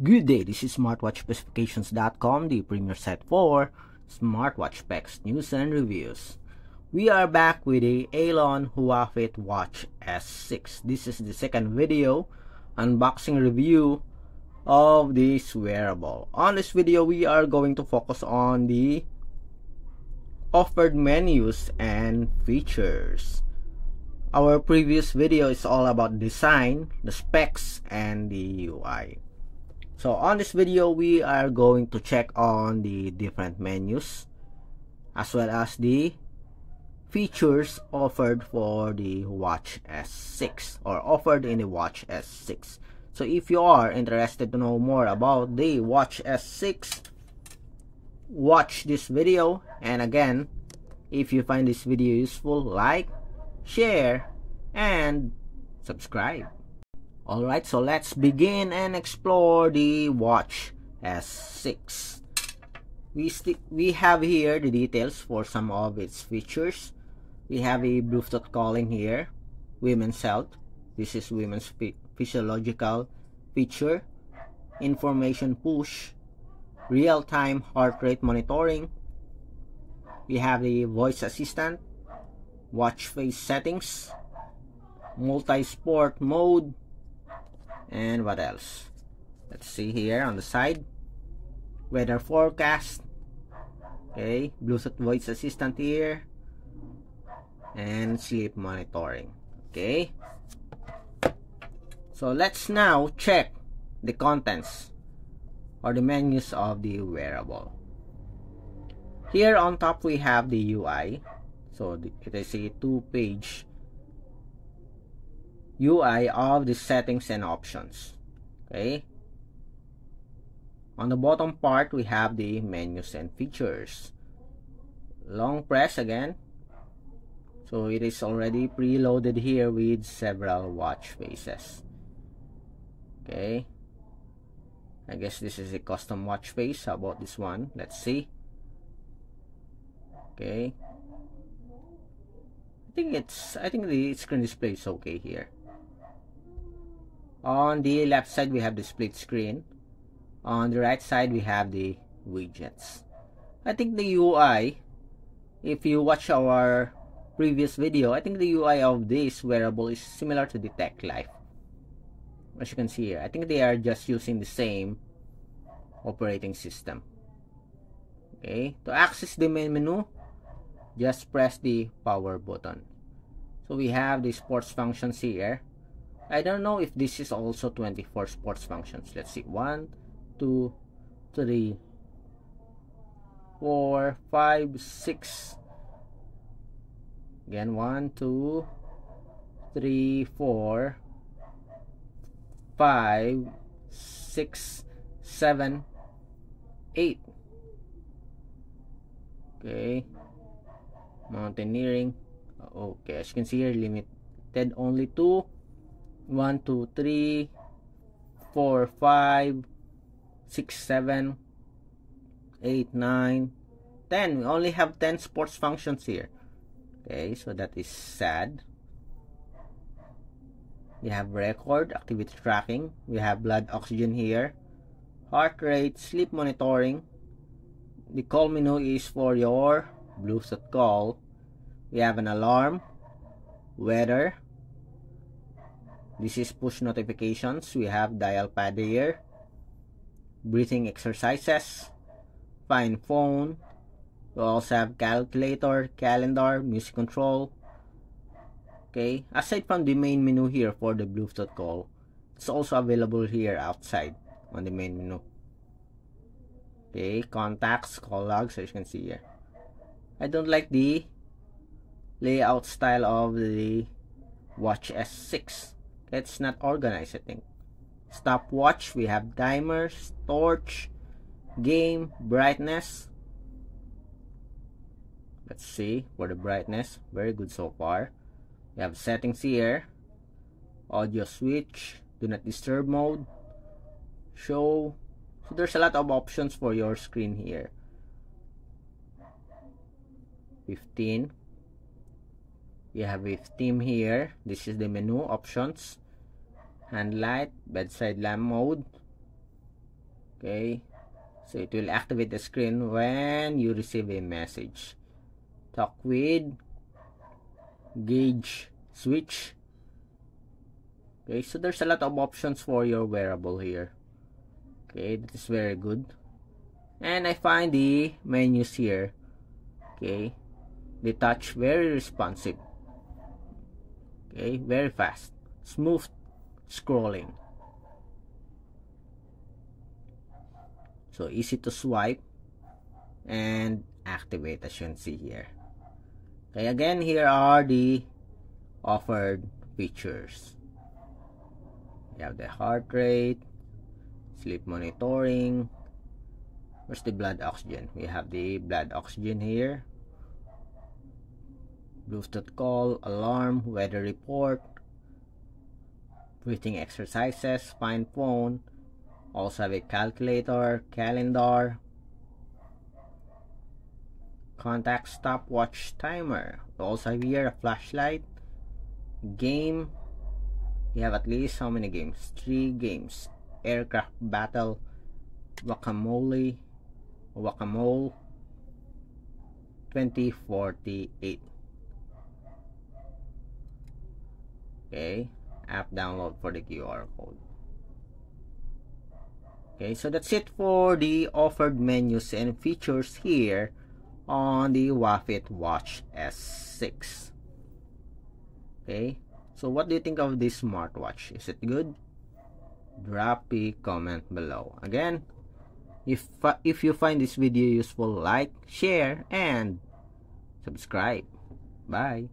Good day, this is smartwatchspecifications.com, the premier site for smartwatch specs, news, and reviews. We are back with the Aeon Huafit Watch S6. This is the second video, unboxing review of this wearable. On this video, we are going to focus on the offered menus and features. Our previous video is all about design, the specs, and the UI. So on this video, we are going to check on the different menus as well as the features offered for the Watch S6 or offered in the Watch S6. So if you are interested to know more about the Watch S6, watch this video. And again, if you find this video useful, like, share, and subscribe. Alright, so let's begin and explore the Watch S6. We have here the details for some of its features. We have a Bluetooth calling here, women's health. This is women's physiological feature, information push, real-time heart rate monitoring. We have the voice assistant, watch face settings, multi-sport mode, and what else? Let's see here on the side. Weather forecast. Okay, Bluetooth voice assistant here. And sleep monitoring. Okay. So let's now check the contents or the menus of the wearable. Here on top we have the UI. So it is a two-page UI of the settings and options. Okay. On the bottom part, we have the menus and features. Long press again. So it is already preloaded here with several watch faces. Okay. I guess this is a custom watch face. How about this one? Let's see. Okay. I think the screen display is okay here. On the left side, we have the split screen. On the right side, we have the widgets. I think the UI, if you watch our previous video, I think the UI of this wearable is similar to the Tech Life. As you can see here, I think they are just using the same operating system. Okay, to access the main menu, just press the power button. So we have the sports functions here. I don't know if this is also 24 sports functions. Let's see. 1, 2, 3, 4, 5, 6. Again, 1, 2, 3, 4, 5, 6, 7, 8. Okay. Mountaineering. Okay, as you can see here, limited only to 1, 2, 3, 4, 5, 6, 7, 8, 9, 10. We only have 10 sports functions here. Okay, so that is sad. We have record, activity tracking. We have blood oxygen here. Heart rate, sleep monitoring. The call menu is for your Bluetooth call. We have an alarm, weather. This is push notifications. We have dial pad here, breathing exercises, find phone. We also have calculator, calendar, music control. Okay, aside from the main menu here for the Bluetooth call, it's also available here outside on the main menu. Okay, contacts, call logs, as you can see here. I don't like the layout style of the Watch S6. It's not organized, I think. Stopwatch, we have timers, torch, game, brightness. Let's see for the brightness. Very good so far. We have settings here. Audio switch, do not disturb mode, show. So there's a lot of options for your screen here. 15. We have a theme here. This is the menu options. Hand light, bedside lamp mode, Okay, so it will activate the screen when you receive a message. Talk with, gauge, switch. Okay, so there's a lot of options for your wearable here. Okay, that is very good. And I find the menus here. Okay, the touch very responsive. Okay, very fast, smooth scrolling. So easy to swipe and activate, as you can see here. Okay, again, here are the offered features. You have the heart rate, sleep monitoring. Where's the blood oxygen? We have the blood oxygen here. Bluetooth call, alarm, weather report, breathing exercises, find phone. Also have a calculator, calendar, contact, stopwatch, timer. We also have here a flashlight, game. You have at least how many games? 3 games. Aircraft battle, Guacamole, 2048. Okay, app download for the QR code. Okay, so that's it for the offered menus and features here on the Wahfit Watch S6. Okay, so what do you think of this smartwatch? Is it good? Drop a comment below. Again, if you find this video useful, like, share, and subscribe. Bye.